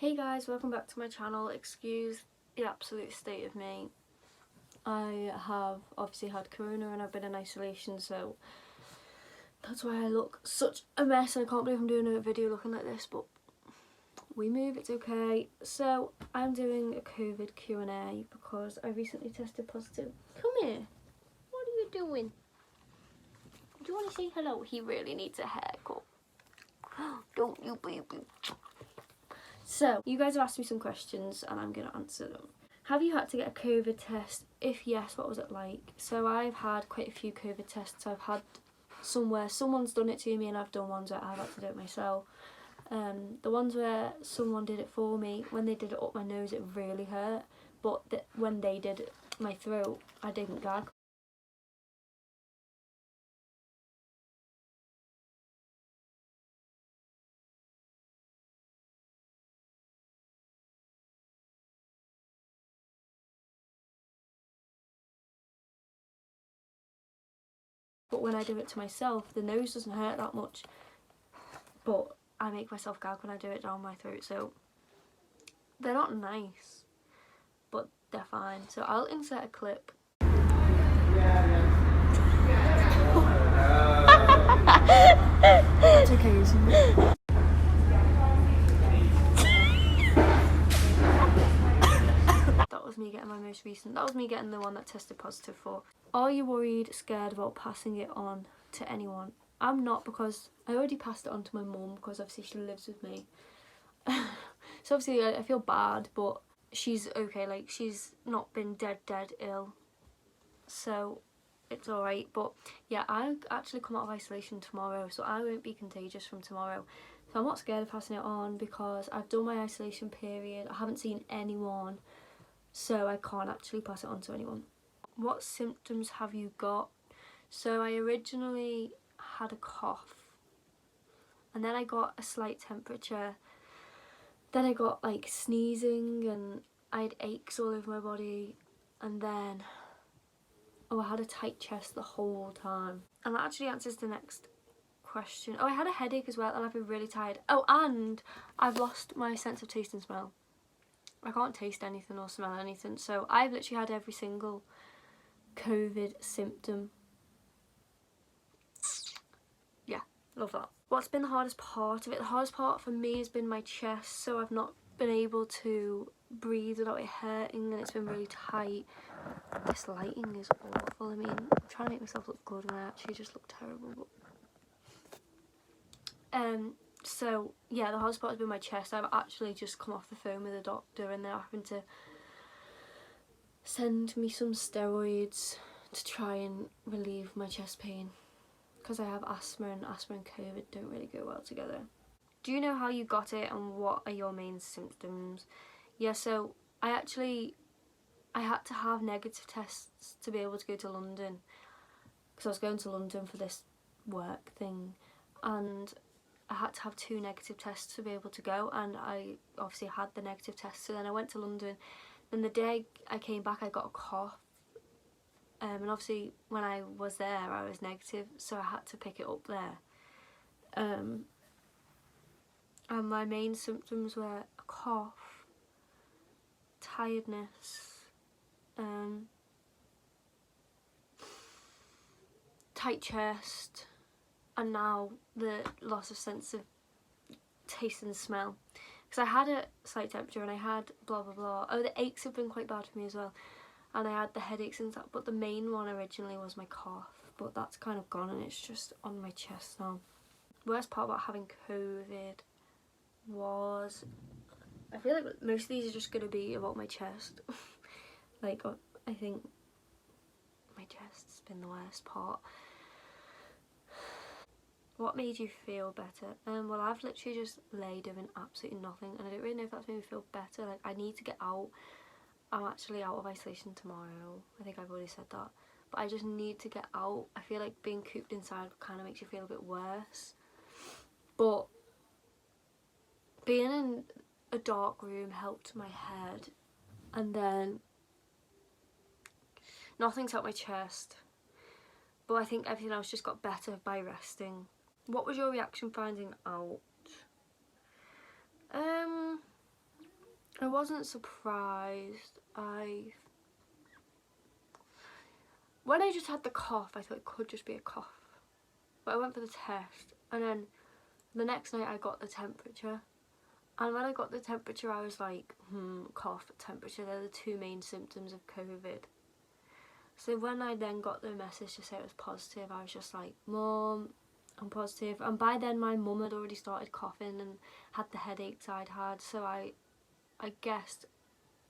Hey guys, welcome back to my channel. Excuse the absolute state of me. I have obviously had corona and I've been in isolation, so that's why I look such a mess and I can't believe I'm doing a video looking like this, but we move, it's okay. So I'm doing a COVID Q&A because I recently tested positive. Come here. What are you doing? Do you want to say hello? He really needs a haircut. Don't you, baby? So, you guys have asked me some questions and I'm going to answer them. Have you had to get a COVID test? If yes, what was it like? So I've had quite a few COVID tests. I've had some where someone's done it to me and I've done ones where I've had to do it myself. The ones where someone did it for me, when they did it up my nose it really hurt, but when they did my throat I didn't gag. But when I do it to myself, the nose doesn't hurt that much. But I make myself gag when I do it down my throat, so they're not nice, but they're fine. So I'll insert a clip. That's okay, isn't it? That was me getting my most recent. That was me getting the one that tested positive for. Are you worried, scared about passing it on to anyone? I'm not, because I already passed it on to my mum because obviously she lives with me. So obviously I feel bad, but she's okay, like she's not been dead ill, so it's alright. But yeah, I actually come out of isolation tomorrow, so I won't be contagious from tomorrow. So I'm not scared of passing it on because I've done my isolation period, I haven't seen anyone, so I can't actually pass it on to anyone. What symptoms have you got? So I originally had a cough, and then I got a slight temperature, then I got like sneezing and I had aches all over my body, and then I had a tight chest the whole time. And that actually answers the next question. I had a headache as well and I've been really tired. And I've lost my sense of taste and smell. I can't taste anything or smell anything, so I've literally had every single COVID symptom. Yeah, love that. What's been the hardest part of it? The hardest part for me has been my chest, so I've not been able to breathe without it hurting and it's been really tight. This lighting is awful. I mean, I'm trying to make myself look good and I actually just look terrible. But so yeah, the hardest part has been my chest. I've actually just come off the phone with a doctor and they're having to send me some steroids to try and relieve my chest pain, because I have asthma and COVID don't really go well together. Do you know how you got it and what are your main symptoms? Yeah, so I had to have negative tests to be able to go to London, because I was going to London for this work thing, and I had to have 2 negative tests to be able to go, and I obviously had the negative test. So then I went to London, and the day I came back I got a cough, and obviously when I was there I was negative, so I had to pick it up there. And my main symptoms were a cough, tiredness, tight chest, and now the loss of sense of taste and smell. Because I had a slight temperature and I had blah blah blah. Oh, the aches have been quite bad for me as well, and I had the headaches and stuff, but the main one originally was my cough, but that's kind of gone and it's just on my chest now. Worst part about having COVID was, I feel like most of these are just going to be about my chest. Like, I think my chest's been the worst part. What made you feel better? Well, I've literally just lay doing absolutely nothing and I don't really know if that's made me feel better. Like, I need to get out. I'm actually out of isolation tomorrow. I think I've already said that. But I just need to get out. I feel like being cooped inside kind of makes you feel a bit worse. But being in a dark room helped my head, and then nothing's helped my chest, but I think everything else just got better by resting. What was your reaction finding out? wasn't surprised. When I just had the cough, I thought it could just be a cough. But I went for the test, and then the next night I got the temperature. And when I got the temperature, I was like, cough, temperature, they're the two main symptoms of COVID. So when I then got the message to say it was positive, I was just like, Mum, I'm positive. And by then my mum had already started coughing and had the headaches I'd had. So I guessed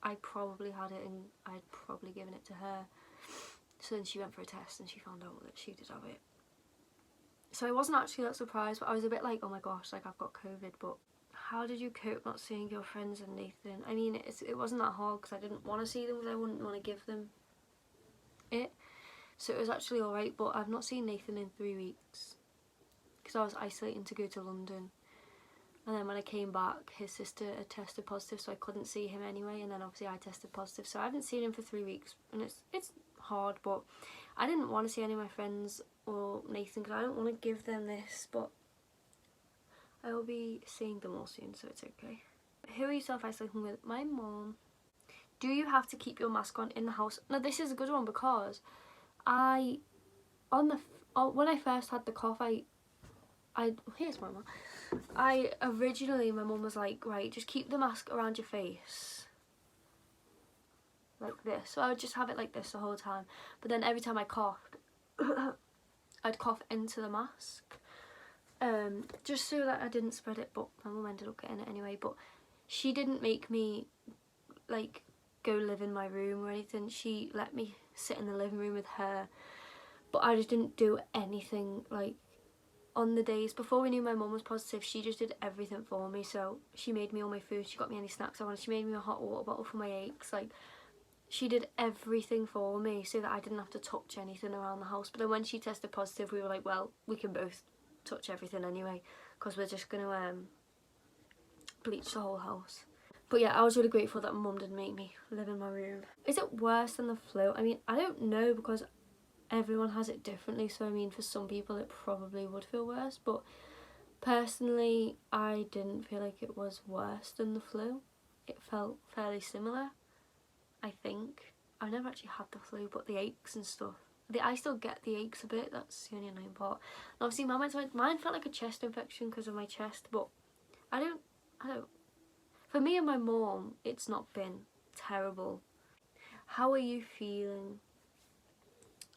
I probably had it and I'd probably given it to her. So then she went for a test and she found out that she did have it. So I wasn't actually that surprised, but I was a bit like, oh my gosh, like I've got COVID. But how did you cope not seeing your friends and Nathan? I mean, it wasn't that hard because I didn't want to see them because I wouldn't want to give them it. So it was actually alright, but I've not seen Nathan in 3 weeks because I was isolating to go to London. And then when I came back, his sister had tested positive, so I couldn't see him anyway. And then obviously I tested positive, so I haven't seen him for 3 weeks. And it's hard, but I didn't want to see any of my friends or Nathan because I don't want to give them this, but I will be seeing them all soon, so it's okay. Who are you self-isolating with? My mom. Do you have to keep your mask on in the house? Now this is a good one because when I first had the cough, here's my mum. My mum was like, right, just keep the mask around your face. Like this. So I would just have it like this the whole time. But then every time I coughed, I'd cough into the mask. Just so that I didn't spread it, but my mum ended up getting it anyway. But she didn't make me, like, go live in my room or anything. She let me sit in the living room with her. But I just didn't do anything, like, on the days before we knew my mum was positive. She just did everything for me. So she made me all my food, she got me any snacks I wanted, she made me a hot water bottle for my aches, like she did everything for me so that I didn't have to touch anything around the house. But then when she tested positive, we were like, well, we can both touch everything anyway because we're just gonna bleach the whole house. But yeah, I was really grateful that my mum didn't make me live in my room. Is it worse than the flu? I mean, I don't know because everyone has it differently, so I mean for some people it probably would feel worse, but personally I didn't feel like it was worse than the flu. It felt fairly similar, I think. I've never actually had the flu, but the aches and stuff, I still get the aches a bit, that's the only annoying part. And obviously mine felt like a chest infection because of my chest, but I don't for me and my mum it's not been terrible. How are you feeling?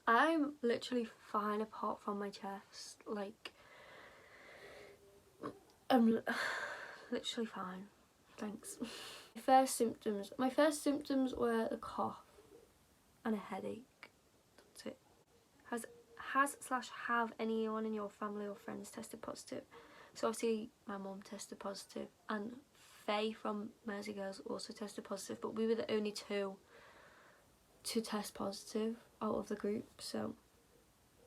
I'm literally fine apart from my chest, like, I'm literally fine, thanks. My first symptoms were a cough and a headache, that's it. Have anyone in your family or friends tested positive? So obviously my mum tested positive and Faye from MerseyGirls also tested positive, but we were the only two to test positive out of the group. So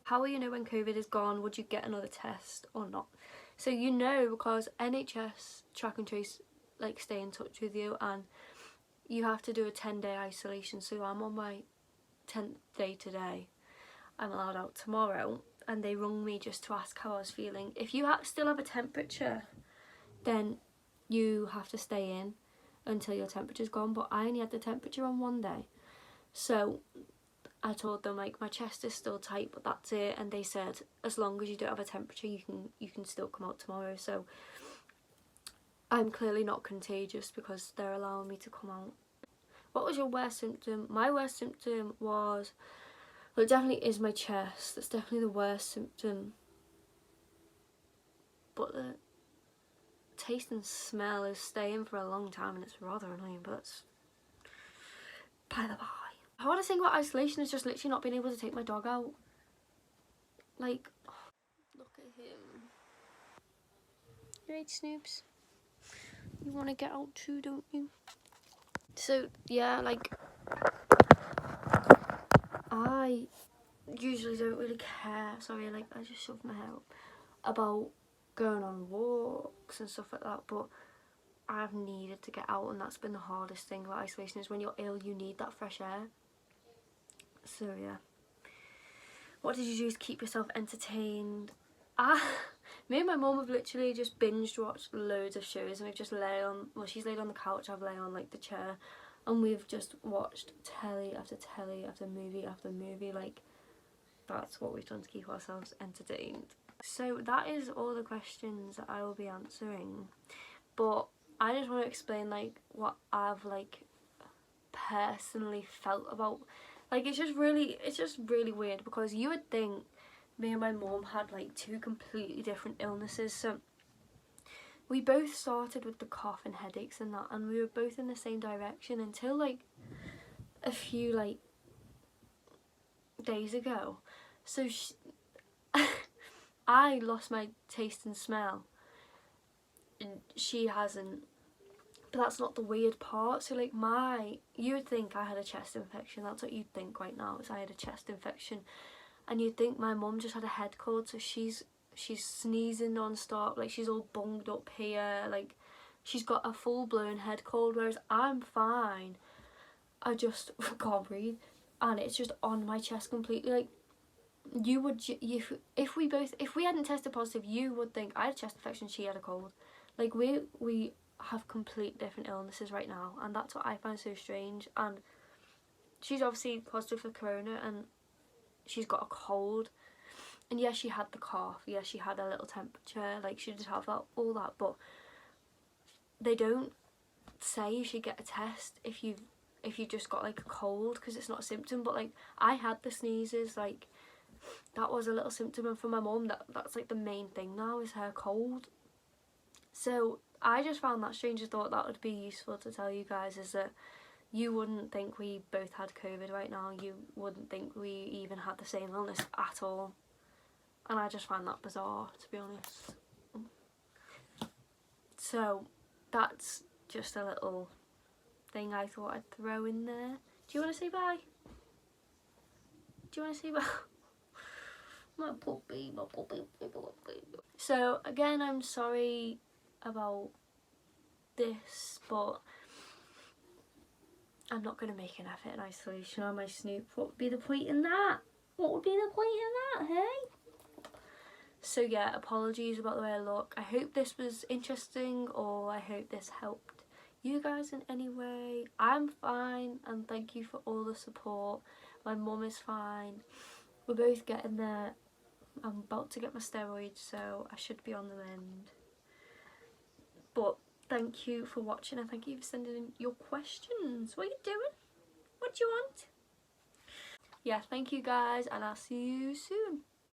how will you know when COVID is gone? Would you get another test or not? So you know because NHS track and trace like stay in touch with you and you have to do a 10-day isolation. So I'm on my 10th day today. I'm allowed out tomorrow and they rung me just to ask how I was feeling. If you still have a temperature, then you have to stay in until your temperature's gone, but I only had the temperature on one day. So I told them like my chest is still tight, but that's it, and they said as long as you don't have a temperature you can still come out tomorrow. So I'm clearly not contagious because they're allowing me to come out. What was your worst symptom? My worst symptom was, well, it definitely is my chest. That's definitely the worst symptom. But the taste and smell is staying for a long time and it's rather annoying, but that's by the by. The hardest thing about isolation is just literally not being able to take my dog out. Like, oh, look at him. Right, Snoops? You want to get out too, don't you? So, yeah, like, I usually don't really care, sorry, like, I just shoved my hair up, about going on walks and stuff like that, but I've needed to get out, and that's been the hardest thing about isolation, is when you're ill you need that fresh air. So yeah. What did you do to keep yourself entertained? Me and my mum have literally just binged watched loads of shows, and we've just lay on, well, she's laid on the couch, I've lay on like the chair, and we've just watched telly after telly after movie, like that's what we've done to keep ourselves entertained. So that is all the questions that I will be answering, but I just want to explain like what I've like personally felt about, like it's just really weird, because you would think me and my mum had like two completely different illnesses. So we both started with the cough and headaches and that, and we were both in the same direction until like a few like days ago. So I lost my taste and smell, and she hasn't. But that's not the weird part. So like you would think I had a chest infection. That's what you'd think right now, is I had a chest infection. And you'd think my mum just had a head cold, so she's sneezing non-stop, like she's all bunged up here, like she's got a full-blown head cold, whereas I'm fine. I just can't breathe, and it's just on my chest completely. Like you would, if we hadn't tested positive, you would think I had a chest infection, she had a cold. Like we have complete different illnesses right now, and that's what I find so strange. And she's obviously positive for corona, and she's got a cold, and yes, she had the cough, yes, she had a little temperature, like she did have that, all that, but they don't say you should get a test if you just got like a cold, because it's not a symptom. But like I had the sneezes, like that was a little symptom, and for my mum that's like the main thing now, is her cold. So I just found that strange. I thought that would be useful to tell you guys, is that you wouldn't think we both had COVID right now. You wouldn't think we even had the same illness at all. And I just find that bizarre, to be honest. So that's just a little thing I thought I'd throw in there. Do you want to say bye? Do you want to say bye? My puppy, my puppy, my puppy. So again, I'm sorry about this, but I'm not going to make an effort in isolation on my Snoop. What would be the point in that? What would be the point in that, hey? So yeah, apologies about the way I look. I hope this was interesting, or I hope this helped you guys in any way. I'm fine, and thank you for all the support. My mum is fine. We're both getting there. I'm about to get my steroids, so I should be on the mend. But thank you for watching, and thank you for sending in your questions. What are you doing? What do you want? Yeah, thank you guys, and I'll see you soon.